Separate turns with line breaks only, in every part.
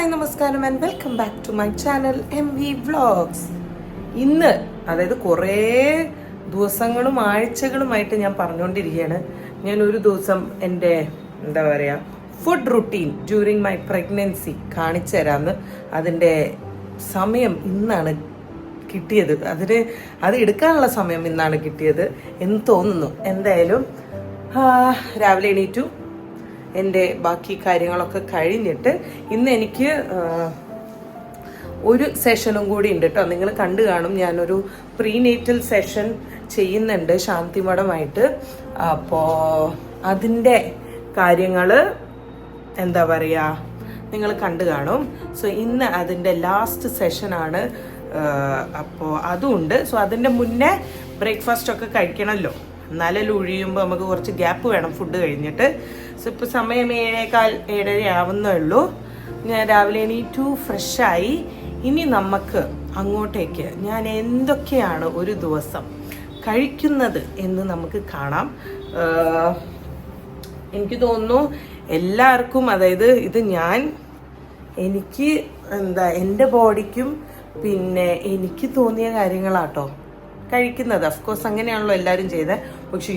Hi നമസ്കാരം and welcome back to my channel MV vlogs. ഇന്ന് അതായത് കുറേ ദിവസങ്ങളും ആഴ്ചകളുമായിട്ട് ഞാൻ പറഞ്ഞുകൊണ്ടിരിക്കുകയാണ്. ഞാൻ ഒരു ദിവസം എൻ്റെ എന്താ പറയുക food routine during my pregnancy കാണിച്ചു തരാമെന്ന്. അതിൻ്റെ സമയം ഇന്നാണ് കിട്ടിയത്. അത് എടുക്കാനുള്ള സമയം ഇന്നാണ് കിട്ടിയത് എന്ന് തോന്നുന്നു. എന്തായാലും രാവിലെ എണീറ്റു, എൻ്റെ ബാക്കി കാര്യങ്ങളൊക്കെ കഴിഞ്ഞിട്ട് ഇന്ന് എനിക്ക് ഒരു സെഷനും കൂടി ഉണ്ട് കേട്ടോ. നിങ്ങൾ കണ്ടു കാണും, ഞാനൊരു പ്രീനേറ്റൽ സെഷൻ ചെയ്യുന്നുണ്ട് ശാന്തിമഠമായിട്ട്. അപ്പോൾ അതിൻ്റെ കാര്യങ്ങൾ എന്താ പറയുക നിങ്ങൾ കണ്ടു കാണും. സോ ഇന്ന് അതിൻ്റെ ലാസ്റ്റ് സെഷനാണ്. അപ്പോൾ അതുണ്ട്. സോ അതിൻ്റെ മുന്നേ ബ്രേക്ക്ഫാസ്റ്റ് ഒക്കെ കഴിക്കണമല്ലോ, എന്നാലേ ഒഴിയുമ്പോൾ നമുക്ക് കുറച്ച് ഗ്യാപ്പ് വേണം ഫുഡ് കഴിഞ്ഞിട്ട്. സോ ഇപ്പോൾ സമയം 7:15 ആവുന്നേ ഉള്ളൂ. ഞാൻ രാവിലെ എണീറ്റു, ഫ്രഷായി. ഇനി നമുക്ക് അങ്ങോട്ടേക്ക് ഞാൻ എന്തൊക്കെയാണ് ഒരു ദിവസം കഴിക്കുന്നത് എന്ന് നമുക്ക് കാണാം. എനിക്ക് തോന്നുന്നു എല്ലാവർക്കും, അതായത് ഇത് എനിക്ക് എൻ്റെ ബോഡിക്കും പിന്നെ എനിക്ക് തോന്നിയ കാര്യങ്ങളാട്ടോ കഴിക്കുന്നത്. അഫ്കോഴ്സ് അങ്ങനെയാണല്ലോ എല്ലാവരും ചെയ്തത്. പക്ഷെ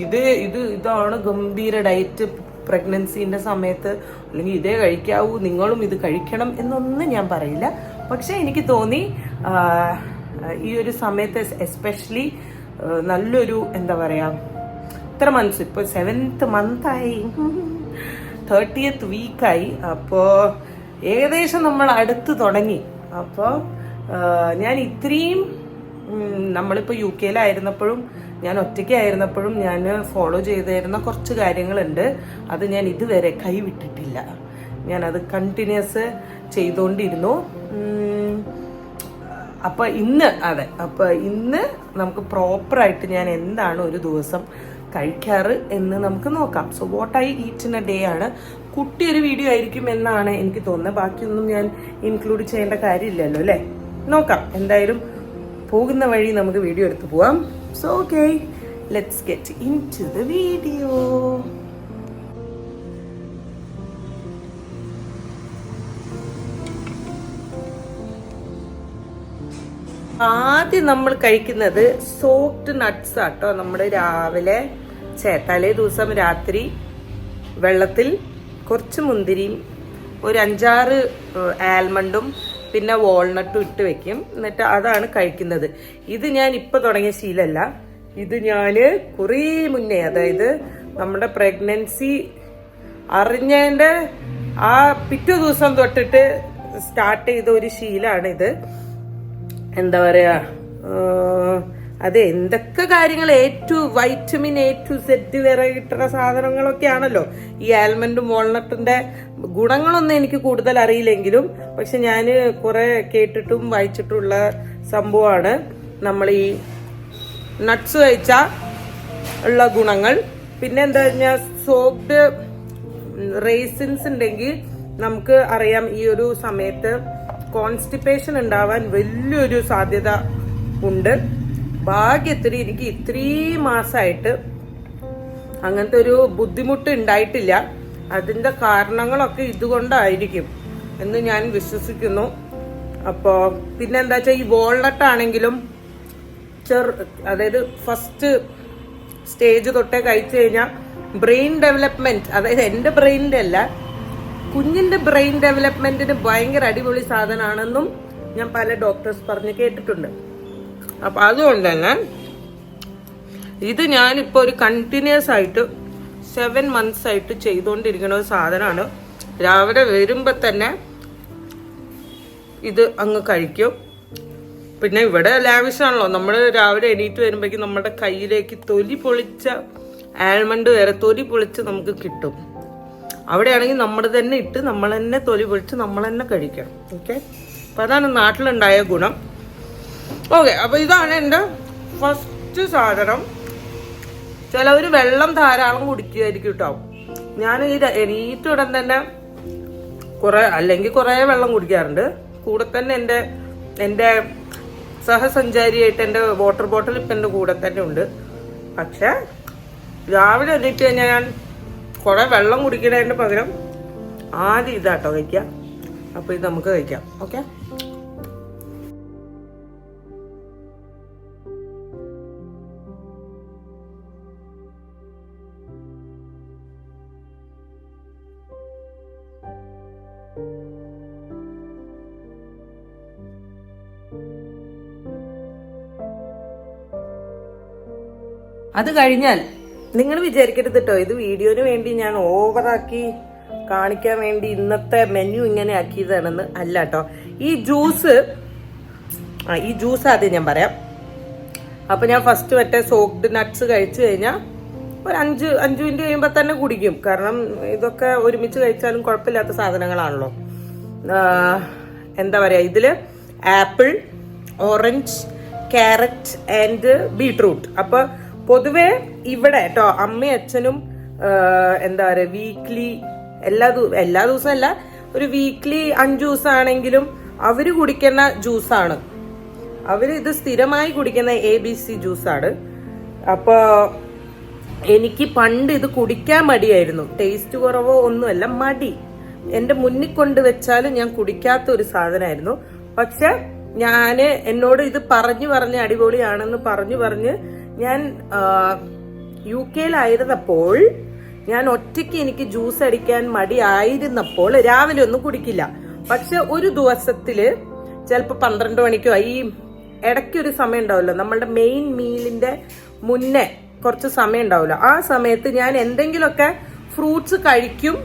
ഇതാണ് ഗംഭീര ഡയറ്റ് പ്രഗ്നൻസിൻ്റെ സമയത്ത്. അല്ലെങ്കിൽ ഇതേ കഴിക്കാവൂ, നിങ്ങളും ഇത് കഴിക്കണം എന്നൊന്നും ഞാൻ പറയില്ല. പക്ഷെ എനിക്ക് തോന്നി ഈ ഒരു സമയത്ത് എസ്പെഷ്യലി നല്ലൊരു എന്താ പറയുക, ഇത്ര മന്ത്സ്, ഇപ്പോൾ 7th മന്തായി, 30th വീക്കായി. അപ്പോൾ ഏകദേശം നമ്മൾ അടുത്ത് തുടങ്ങി. അപ്പോൾ ഞാൻ ഇത്രയും നമ്മളിപ്പോൾ UK-ലായിരുന്നപ്പോഴും ഞാൻ ഒറ്റയ്ക്കായിരുന്നപ്പോഴും ഞാൻ ഫോളോ ചെയ്തിരുന്ന കുറച്ച് കാര്യങ്ങളുണ്ട്. അത് ഞാൻ ഇതുവരെ കൈവിട്ടിട്ടില്ല. ഞാനത് കണ്ടിന്യൂസ് ചെയ്തുകൊണ്ടിരുന്നു. അപ്പോൾ ഇന്ന് നമുക്ക് പ്രോപ്പറായിട്ട് ഞാൻ എന്താണ് ഒരു ദിവസം കഴിക്കാറ് എന്ന് നമുക്ക് നോക്കാം. So what I eat in A day ആണ്. കുട്ടിയൊരു വീഡിയോ ആയിരിക്കും എന്നാണ് എനിക്ക് തോന്നുന്നത്. ബാക്കിയൊന്നും ഞാൻ ഇൻക്ലൂഡ് ചെയ്യേണ്ട കാര്യമില്ലല്ലോ അല്ലേ. നോക്കാം. എന്തായാലും പോകുന്ന വഴി നമുക്ക് വീഡിയോ എടുത്ത് പോവാം. So okay, let's get into the video. ആദ്യം നമ്മൾ കഴിക്കുന്നത് സോക്ഡ് നട്ട്സ് ആട്ടോ. നമ്മൾ രാവിലെ തലേ ദിവസം രാത്രി വെള്ളത്തിൽ കുറച്ച് മുന്തിരിയും ഒരു 5-6 ആൽമണ്ടും പിന്നെ വാൾനട്ടും ഇട്ട് വെക്കും. എന്നിട്ട് അതാണ് കഴിക്കുന്നത്. ഇത് ഞാൻ ഇപ്പൊ തുടങ്ങിയ ശീലമല്ല. ഇത് ഞാൻ കുറേ മുന്നേ, അതായത് നമ്മുടെ പ്രഗ്നൻസി അറിഞ്ഞതിന്റെ ആ പിറ്റേ ദിവസം തൊട്ടിട്ട് സ്റ്റാർട്ട് ചെയ്ത ഒരു ശീലമാണ് ഇത്. എന്താ പറയാ, അത് എന്തൊക്കെ കാര്യങ്ങൾ വൈറ്റമിൻ A to Z വരെ കിട്ടുന്ന സാധനങ്ങളൊക്കെ ആണല്ലോ. ഈ ആൽമണ്ടും വാൾനട്ടിന്റെ ഗുണങ്ങളൊന്നും എനിക്ക് കൂടുതൽ അറിയില്ലെങ്കിലും, പക്ഷെ ഞാൻ കുറെ കേട്ടിട്ടും വായിച്ചിട്ടുള്ള സംഭവമാണ് നമ്മൾ ഈ നട്ട്സ് കഴിച്ചാൽ ഉള്ള ഗുണങ്ങൾ. പിന്നെ എന്താ പറഞ്ഞാൽ സോക്ഡ് റേസിൻസ് ഉണ്ടെങ്കിൽ നമുക്ക് അറിയാം ഈ ഒരു സമയത്ത് കോൺസ്റ്റിപ്പേഷൻ ഉണ്ടാവാൻ വലിയൊരു സാധ്യത ഉണ്ട്. ഭാഗ്യത്തിന് എനിക്ക് ഇത്രയും മാസമായിട്ട് അങ്ങനത്തെ ഒരു ബുദ്ധിമുട്ട് ഉണ്ടായിട്ടില്ല. അതിന്റെ കാരണങ്ങളൊക്കെ ഇതുകൊണ്ടായിരിക്കും എന്ന് ഞാൻ വിശ്വസിക്കുന്നു. അപ്പോ പിന്നെന്താ വെച്ചാൽ ഈ വാൾനട്ട് ആണെങ്കിലും അതായത് ഫസ്റ്റ് സ്റ്റേജ് തൊട്ടേ കഴിച്ചു കഴിഞ്ഞാൽ ബ്രെയിൻ ഡെവലപ്മെന്റ്, അതായത് എൻ്റെ ബ്രെയിനിന്റെ അല്ല, കുഞ്ഞിന്റെ ബ്രെയിൻ ഡെവലപ്മെന്റിന് ഭയങ്കര അടിപൊളി സാധനമാണെന്നും ഞാൻ പല ഡോക്ടേഴ്സ് പറഞ്ഞ് കേട്ടിട്ടുണ്ട്. അപ്പൊ അതുകൊണ്ട് തന്നെ ഇത് ഞാനിപ്പോ ഒരു കണ്ടിന്യൂസ് ആയിട്ട് 7 months ആയിട്ട് ചെയ്തുകൊണ്ടിരിക്കുന്ന ഒരു സാധനമാണ്. രാവിലെ വരുമ്പോ തന്നെ ഇത് അങ്ങ് കഴിക്കും. പിന്നെ ഇവിടെ ലാവിഷാണല്ലോ, നമ്മൾ രാവിലെ എണീറ്റ് വരുമ്പോഴേക്കും നമ്മുടെ കയ്യിലേക്ക് തൊലി പൊളിച്ച ആൽമണ്ട് വരെ തൊലി പൊളിച്ച് നമുക്ക് കിട്ടും. അവിടെയാണെങ്കിൽ നമ്മൾ തന്നെ ഇട്ട് നമ്മൾ തന്നെ തൊലി പൊളിച്ച് നമ്മൾ തന്നെ കഴിക്കണം. ഓക്കെ, അപ്പൊ അതാണ് നാട്ടിലുണ്ടായ ഗുണം. ഓക്കെ, അപ്പൊ ഇതാണ് എൻ്റെ ഫസ്റ്റ് സാധനം. ചിലവർ വെള്ളം ധാരാളം കുടിക്കുമായിരിക്കും കേട്ടോ. ഞാൻ ഈ എണീറ്റ് ഉടൻ തന്നെ കുറെ വെള്ളം കുടിക്കാറുണ്ട്. കൂടെ തന്നെ എൻ്റെ സഹസഞ്ചാരിയായിട്ട് എൻ്റെ വാട്ടർ ബോട്ടിൽ ഇപ്പം എൻ്റെ കൂടെ തന്നെ ഉണ്ട്. പക്ഷെ രാവിലെ എണീറ്റ് കഴിഞ്ഞാൽ ഞാൻ കുറെ വെള്ളം കുടിക്കുന്നതിന് പകരം ആദ്യം ഇതാട്ടോ കഴിക്കുക. അപ്പോൾ ഇത് നമുക്ക് കഴിക്കാം. ഓക്കെ, അത് കഴിഞ്ഞാൽ നിങ്ങൾ വിചാരിക്കരുത് കേട്ടോ, ഇത് വീഡിയോന് വേണ്ടി ഞാൻ ഓവറാക്കി കാണിക്കാൻ വേണ്ടി ഇന്നത്തെ മെനു ഇങ്ങനെ ആക്കിയതാണെന്ന്. അല്ല കേട്ടോ. ഈ ജ്യൂസ് ആദ്യം ഞാൻ പറയാം. അപ്പൊ ഞാൻ ഫസ്റ്റ് മറ്റേ സോക്ഡ് നട്ട്സ് കഴിച്ചു കഴിഞ്ഞാൽ ഒരു 5 മിനിറ്റ് കഴിയുമ്പോൾ തന്നെ കുടിക്കും. കാരണം ഇതൊക്കെ ഒരുമിച്ച് കഴിച്ചാലും കുഴപ്പമില്ലാത്ത സാധനങ്ങളാണല്ലോ. എന്താ പറയാ, ഇതില് apple, orange, carrot and beetroot. അപ്പൊ പൊതുവെ ഇവിടെ കേട്ടോ അമ്മയും അച്ഛനും എന്താ പറയുക വീക്ക്ലി എല്ലാ ദിവസവും അല്ല, ഒരു വീക്ക്ലി 5 ദിവസമാണെങ്കിലും അവര് കുടിക്കുന്ന ജ്യൂസാണ്. അവര് ഇത് സ്ഥിരമായി കുടിക്കുന്ന ABC ജ്യൂസാണ്. അപ്പൊ എനിക്ക് പണ്ട് ഇത് കുടിക്കാൻ മടിയായിരുന്നു. ടേസ്റ്റ് കുറവോ ഒന്നുമല്ല, മടി. എന്റെ മുന്നിൽ കൊണ്ട് വെച്ചാലും ഞാൻ കുടിക്കാത്ത ഒരു സാധനമായിരുന്നു. പക്ഷെ എന്നോട് ഇത് പറഞ്ഞ് അടിപൊളിയാണെന്ന് പറഞ്ഞ് ഞാൻ UK-ലായിരുന്നപ്പോൾ ഞാൻ ഒറ്റയ്ക്ക് എനിക്ക് ജ്യൂസ് അടിക്കാൻ മടിയായിരുന്നപ്പോൾ രാവിലെ ഒന്നും കുടിക്കില്ല. പക്ഷെ ഒരു ദിവസത്തില് ചിലപ്പോൾ 12 മണിക്കോ ഈ ഇടയ്ക്കൊരു സമയം ഉണ്ടാവുമല്ലോ, നമ്മളുടെ മെയിൻ മീലിന്റെ മുന്നേ കുറച്ച് സമയം ഉണ്ടാവുമല്ലോ, ആ സമയത്ത് ഞാൻ എന്തെങ്കിലുമൊക്കെ ഫ്രൂട്ട്സ് കഴിക്കും.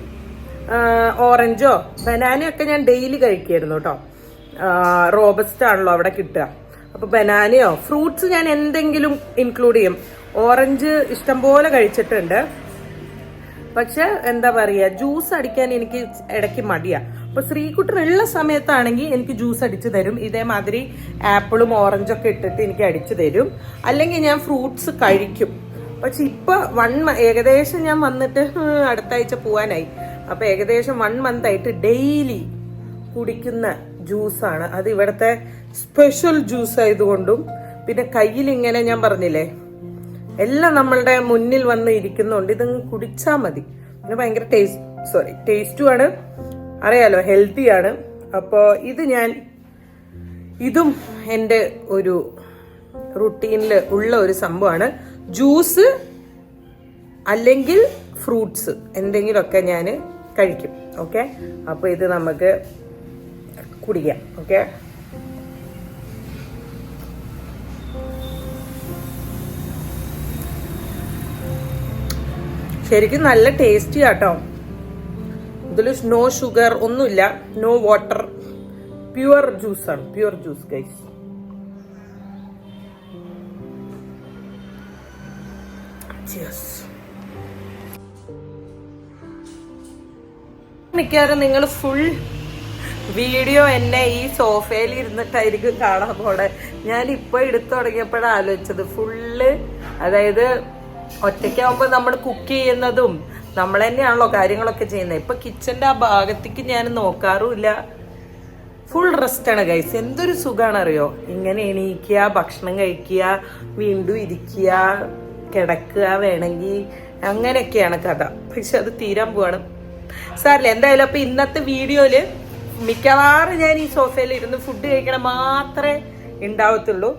ഓറഞ്ചോ ബനാനയോ ഒക്കെ ഞാൻ ഡെയിലി കഴിക്കുമായിരുന്നു കേട്ടോ. റോബസ്റ്റ് ആണല്ലോ അവിടെ കിട്ടുക. അപ്പൊ ബനാനയോ ഫ്രൂട്ട്സ് ഞാൻ എന്തെങ്കിലും ഇൻക്ലൂഡ് ചെയ്യും. ഓറഞ്ച് ഇഷ്ടംപോലെ കഴിച്ചിട്ടുണ്ട്. പക്ഷെ എന്താ പറയാ, ജ്യൂസ് അടിക്കാൻ എനിക്ക് ഇടയ്ക്ക് മടിയാ. അപ്പൊ ശ്രീകുട്ടനുള്ള സമയത്താണെങ്കിൽ എനിക്ക് ജ്യൂസ് അടിച്ചു തരും. ഇതേമാതിരി ആപ്പിളും ഓറഞ്ചും ഒക്കെ ഇട്ടിട്ട് എനിക്ക് അടിച്ചു തരും. അല്ലെങ്കിൽ ഞാൻ ഫ്രൂട്ട്സ് കഴിക്കും. പക്ഷെ ഇപ്പൊ ഏകദേശം ഞാൻ വന്നിട്ട് അടുത്ത ആഴ്ച പോവാനായി. അപ്പൊ ഏകദേശം 1 month ആയിട്ട് ഡെയിലി കുടിക്കുന്ന ജ്യൂസാണ്. അത് ഇവിടുത്തെ സ്പെഷ്യൽ ജ്യൂസ് ആയതുകൊണ്ടും പിന്നെ കയ്യിൽ ഇങ്ങനെ ഞാൻ പറഞ്ഞില്ലേ എല്ലാം നമ്മളുടെ മുന്നിൽ വന്ന് ഇരിക്കുന്നുണ്ട്. ഇതങ്ങ് കുടിച്ചാൽ മതി. പിന്നെ ഭയങ്കര ടേസ്റ്റുമാണ്, അറിയാലോ, ഹെൽത്തിയാണ്. അപ്പോൾ ഇതും എൻ്റെ ഒരു റുട്ടീനിൽ ഉള്ള ഒരു സംഭവമാണ്. ജ്യൂസ് അല്ലെങ്കിൽ ഫ്രൂട്ട്സ് എന്തെങ്കിലുമൊക്കെ ഞാൻ കഴിക്കും. ഓക്കെ, അപ്പോൾ ഇത് നമുക്ക് കുടിക്കാം. ഓക്കെ, ശരിക്കും നല്ല ടേസ്റ്റി ആട്ടോ. ഇതിൽ നോ ഷുഗർ ഒന്നുമില്ല, നോ വാട്ടർ, പ്യുവർ ജ്യൂസാണ്. Pure juice guys. മിക്കവാറും നിങ്ങൾ ഫുൾ വീഡിയോ എന്നെ ഈ സോഫയിൽ ഇരുന്നിട്ടായിരിക്കും കാണാൻ പോണെ. ഞാൻ ഇപ്പൊ എടുത്തു തുടങ്ങിയപ്പോഴാണ് ആലോചിച്ചത് ഫുള്ള്. അതായത് ഒറ്റയ്ക്കാവുമ്പോ നമ്മൾ കുക്ക് ചെയ്യുന്നതും നമ്മൾ തന്നെയാണല്ലോ കാര്യങ്ങളൊക്കെ ചെയ്യുന്നത്. ഇപ്പൊ കിച്ചന്റെ ആ ഭാഗത്തേക്ക് ഞാൻ നോക്കാറുമില്ല. Full റെസ്റ്റാണ് guys. എന്തൊരു സുഖമാണ് അറിയോ, ഇങ്ങനെ എണീക്കുക, ഭക്ഷണം കഴിക്കുക, വീണ്ടും ഇരിക്കുക, കിടക്കുക, വേണമെങ്കിൽ അങ്ങനെയൊക്കെയാണ് കഥ. പക്ഷെ അത് തീരാൻ പോവാണ്. സാറില്ല, എന്തായാലും അപ്പൊ ഇന്നത്തെ വീഡിയോയില് മിക്കവാറും ഞാൻ ഈ സോഫയിൽ ഇരുന്ന് ഫുഡ് കഴിക്കണം മാത്രമേ ഉണ്ടാവത്തുള്ളൂ.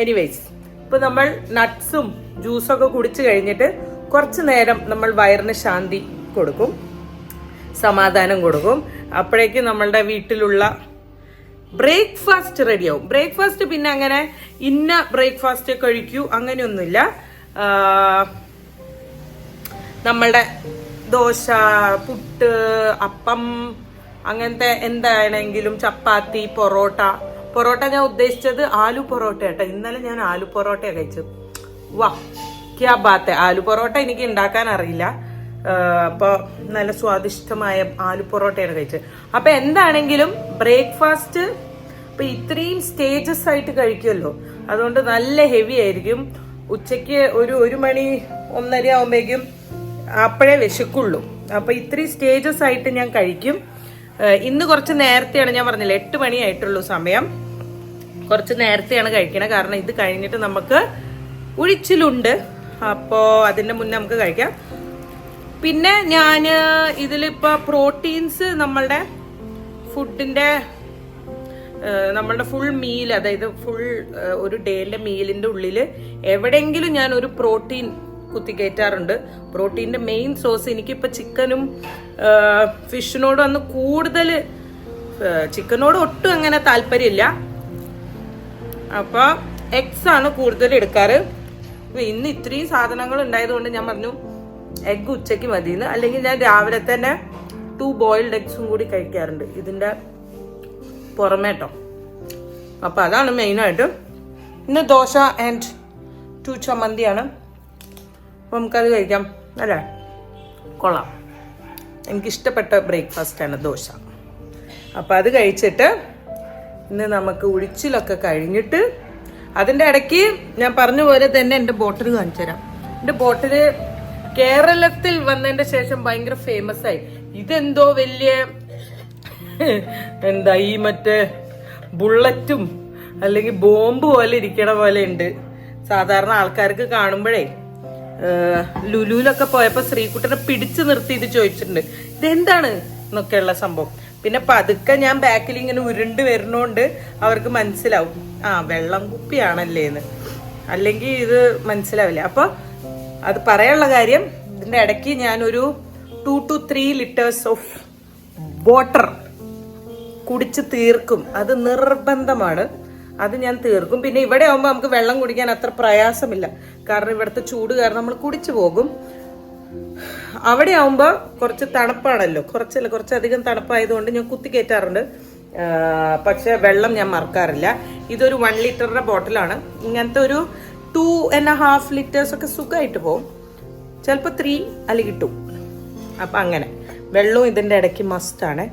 എനിവേസ്, ഇപ്പൊ നമ്മൾ നട്ട്സും ജ്യൂസൊക്കെ കുടിച്ചു കഴിഞ്ഞിട്ട് കുറച്ചു നേരം നമ്മൾ വയറിന് ശാന്തി കൊടുക്കും, സമാധാനം കൊടുക്കും. അപ്പോഴേക്കും നമ്മളുടെ വീട്ടിലുള്ള ബ്രേക്ക്ഫാസ്റ്റ് റെഡിയാവും. ബ്രേക്ക്ഫാസ്റ്റ് പിന്നെ അങ്ങനെ ഇന്ന ബ്രേക്ക്ഫാസ്റ്റ് കഴിക്കൂ അങ്ങനെയൊന്നുമില്ല. നമ്മളുടെ ദോശ, പുട്ട്, അപ്പം, അങ്ങനത്തെ എന്താണെങ്കിലും, ചപ്പാത്തി, പൊറോട്ട ഞാൻ ഉദ്ദേശിച്ചത് ആലു പൊറോട്ട കേട്ടോ. ഇന്നലെ ഞാൻ ആലു പൊറോട്ടയാണ് കഴിച്ചത്. വാ ക്യാ ബാത്ത്. ആലു പൊറോട്ട എനിക്ക് ഉണ്ടാക്കാൻ അറിയില്ല. അപ്പോൾ നല്ല സ്വാദിഷ്ടമായ ആലു പൊറോട്ടയാണ് കഴിച്ചത്. അപ്പൊ എന്താണെങ്കിലും ബ്രേക്ക്ഫാസ്റ്റ് ഇപ്പൊ ഇത്രയും സ്റ്റേജസ് ആയിട്ട് കഴിക്കുമല്ലോ, അതുകൊണ്ട് നല്ല ഹെവി ആയിരിക്കും. ഉച്ചയ്ക്ക് ഒരു 1 മണി 1:30 ആവുമ്പോഴേക്കും അപ്പോഴേ വിശക്കുള്ളൂ. അപ്പൊ ഇത്രയും സ്റ്റേജസ് ആയിട്ട് ഞാൻ കഴിക്കും. ഇന്ന് കുറച്ച് നേരത്തെയാണ്, ഞാൻ പറഞ്ഞില്ല 8 മണിയായിട്ടുള്ളൂ സമയം. കുറച്ച് നേരത്തെയാണ് കഴിക്കണത്. കാരണം ഇത് കഴിഞ്ഞിട്ട് നമുക്ക് ഉഴിച്ചിലുണ്ട്. അപ്പോൾ അതിന്റെ മുന്നേ നമുക്ക് കഴിക്കാം. പിന്നെ ഞാൻ ഇതിലിപ്പോൾ പ്രോട്ടീൻസ് നമ്മളുടെ ഫുഡിൻ്റെ നമ്മളുടെ ഫുൾ മീൽ, അതായത് ഫുൾ ഒരു ഡേന്റെ മീലിന്റെ ഉള്ളിൽ എവിടെയെങ്കിലും ഞാൻ ഒരു പ്രോട്ടീൻ കുത്തിക്കയറ്റാറുണ്ട്. പ്രോട്ടീൻ്റെ മെയിൻ സോഴ്സ് എനിക്കിപ്പോൾ ചിക്കനും ഫിഷിനോടും അന്ന് കൂടുതൽ, ചിക്കനോട് ഒട്ടും അങ്ങനെ താല്പര്യമില്ല. അപ്പോൾ എഗ്സ് ആണ് കൂടുതൽ എടുക്കാറ്. ഇന്ന് ഇത്രയും സാധനങ്ങൾ ഉണ്ടായതുകൊണ്ട് ഞാൻ പറഞ്ഞു എഗ് ഉച്ചയ്ക്ക് മതിയെന്ന്. അല്ലെങ്കിൽ ഞാൻ രാവിലെ തന്നെ 2 ബോയിൽഡ് എഗ്സും കൂടി കഴിക്കാറുണ്ട് ഇതിൻ്റെ പുറമേ കേട്ടോ. അപ്പം അതാണ് മെയിനായിട്ട്. ഇന്ന് ദോശ ആൻഡ് 2 ചമ്മന്തിയാണ്. അപ്പം നമുക്കത് കഴിക്കാം അല്ലേ? കൊള്ളാം, എനിക്കിഷ്ടപ്പെട്ട ബ്രേക്ക്ഫാസ്റ്റാണ് ദോശ. അപ്പം അത് കഴിച്ചിട്ട് ഇന്ന് നമുക്ക് ഉഴിച്ചിലൊക്കെ കഴിഞ്ഞിട്ട് അതിൻ്റെ ഇടയ്ക്ക് ഞാൻ പറഞ്ഞ പോലെ തന്നെ എൻ്റെ ബോട്ടിൽ കാണിച്ചു തരാം. എൻ്റെ ബോട്ടിൽ കേരളത്തിൽ വന്നതിൻ്റെ ശേഷം ഭയങ്കര ഫേമസ് ആയി. ഇതെന്തോ വലിയ എന്താ ഈ മറ്റേ ബുള്ളറ്റും അല്ലെങ്കിൽ ബോംബ് പോലെ ഇരിക്കണ പോലെ ഉണ്ട്. സാധാരണ ആൾക്കാർക്ക് കാണുമ്പോഴേ ലുലുവിലൊക്കെ പോയപ്പോൾ ശ്രീകുട്ടനെ പിടിച്ചു നിർത്തി ഇത് ചോദിച്ചിട്ടുണ്ട്, ഇതെന്താണ് എന്നൊക്കെയുള്ള സംഭവം. പിന്നെ പതുക്കെ ഞാൻ ബാക്കിൽ ഇങ്ങനെ ഉരുണ്ട് വരുന്നോണ്ട് അവർക്ക് മനസ്സിലാവും ആ വെള്ളം കുപ്പിയാണല്ലേന്ന്, അല്ലെങ്കിൽ ഇത് മനസ്സിലാവില്ല. അപ്പൊ അത് പറയാനുള്ള കാര്യം, ഇതിന്റെ ഇടയ്ക്ക് ഞാനൊരു 2 to 3 liters ഓഫ് വാട്ടർ കുടിച്ച് തീർക്കും. അത് നിർബന്ധമാണ്, അത് ഞാൻ തീർക്കും. പിന്നെ ഇവിടെ ആകുമ്പോൾ നമുക്ക് വെള്ളം കുടിക്കാൻ അത്ര പ്രയാസമില്ല, കാരണം ഇവിടുത്തെ ചൂട് കാരണം നമ്മൾ കുടിച്ചു പോകും. അവിടെ ആവുമ്പോൾ കുറച്ച് തണുപ്പാണല്ലോ, കുറച്ചധികം തണുപ്പായതുകൊണ്ട് ഞാൻ കുത്തിക്കയറ്റാറുണ്ട്. പക്ഷെ വെള്ളം ഞാൻ മറക്കാറില്ല. ഇതൊരു 1 ലിറ്ററിന്റെ ബോട്ടിലാണ്. ഇങ്ങനത്തെ ഒരു 2.5 liters ഒക്കെ സുഖമായിട്ട് പോകും, ചിലപ്പോൾ 3 അല്ലെങ്കിൽ 2. അപ്പം അങ്ങനെ വെള്ളവും ഇതിൻ്റെ ഇടയ്ക്ക് മസ്റ്റാണ്.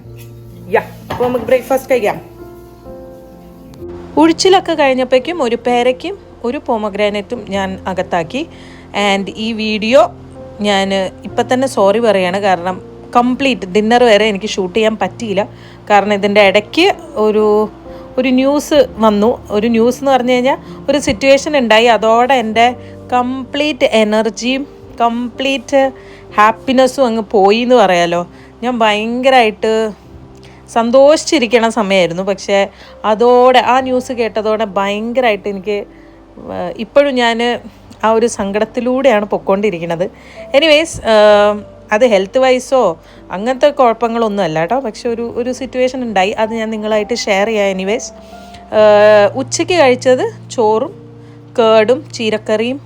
അപ്പോൾ നമുക്ക് ബ്രേക്ക്ഫാസ്റ്റ് കഴിക്കാം. ഉഴിച്ചിലൊക്കെ കഴിഞ്ഞപ്പോഴേക്കും ഒരു പേരയ്ക്കും ഒരു പോമഗ്രാനറ്റും ഞാൻ അകത്താക്കി. ആൻഡ് ഈ വീഡിയോ ഞാൻ ഇപ്പം തന്നെ സോറി പറയാണ്, കാരണം കംപ്ലീറ്റ് ഡിന്നർ വരെ എനിക്ക് ഷൂട്ട് ചെയ്യാൻ പറ്റിയില്ല. കാരണം ഇതിൻ്റെ ഇടയ്ക്ക് ഒരു ന്യൂസ് വന്നു. ഒരു ന്യൂസ് എന്ന് പറഞ്ഞു കഴിഞ്ഞാൽ ഒരു സിറ്റുവേഷൻ ഉണ്ടായി. അതോടെ എൻ്റെ കംപ്ലീറ്റ് എനർജിയും കംപ്ലീറ്റ് ഹാപ്പിനെസ്സും അങ്ങ് പോയി എന്ന് പറയാലോ. ഞാൻ ഭയങ്കരമായിട്ട് സന്തോഷിച്ചിരിക്കണ സമയമായിരുന്നു. പക്ഷേ അതോടെ ആ ന്യൂസ് കേട്ടതോടെ ഭയങ്കരമായിട്ട് എനിക്ക് ഇപ്പോഴും ഞാൻ ആ ഒരു സങ്കടത്തിലൂടെയാണ് പൊയ്ക്കൊണ്ടിരിക്കുന്നത്. എനിവേസ് അത് ഹെൽത്ത് വൈസോ അങ്ങനത്തെ കുഴപ്പങ്ങളൊന്നും അല്ല കേട്ടോ. പക്ഷെ ഒരു സിറ്റുവേഷൻ ഉണ്ടായി, അത് ഞാൻ നിങ്ങളായിട്ട് ഷെയർ ചെയ്യാം. എനിവേസ് ഉച്ചയ്ക്ക് കഴിച്ചത് ചോറും കേടും ചീരക്കറിയും.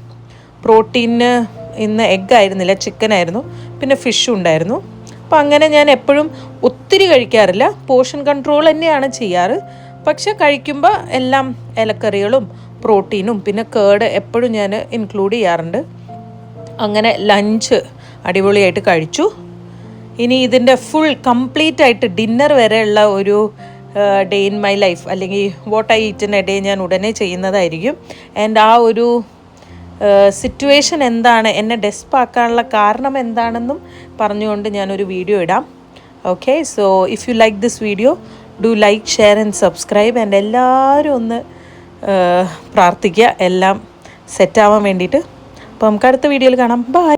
പ്രോട്ടീന് ഇന്ന് എഗ് ആയിരുന്നില്ല, ചിക്കൻ ആയിരുന്നു. പിന്നെ ഫിഷും ഉണ്ടായിരുന്നു. അപ്പം അങ്ങനെ ഞാൻ എപ്പോഴും ഒത്തിരി കഴിക്കാറില്ല, പോർഷൻ കൺട്രോൾ തന്നെയാണ് ചെയ്യാറ്. പക്ഷെ കഴിക്കുമ്പോൾ എല്ലാം ഇലക്കറികളും പ്രോട്ടീനും പിന്നെ കേട് എപ്പോഴും ഞാൻ ഇൻക്ലൂഡ് ചെയ്യാറുണ്ട്. അങ്ങനെ ലഞ്ച് അടിപൊളിയായിട്ട് കഴിച്ചു. ഇനി ഇതിൻ്റെ ഫുൾ കംപ്ലീറ്റ് ആയിട്ട് ഡിന്നർ വരെയുള്ള ഒരു ഡേ ഇൻ മൈ ലൈഫ് അല്ലെങ്കിൽ what I eat in A day ഞാൻ ഉടനെ ചെയ്യുന്നതായിരിക്കും. ആൻഡ് ആ ഒരു സിറ്റുവേഷൻ എന്താണ്, എന്നെ ഡെസ്പാക്കാനുള്ള കാരണം എന്താണെന്നും പറഞ്ഞുകൊണ്ട് ഞാനൊരു വീഡിയോ ഇടാം. Okay, so if you like this video do like, share and subscribe. And എല്ലാവരും ഒന്ന് പ്രാർത്ഥിക്കുക എല്ലാം സെറ്റാവാൻ വേണ്ടിയിട്ട്. അപ്പോൾ നമുക്ക് അടുത്ത വീഡിയോയിൽ കാണാം. ബൈ.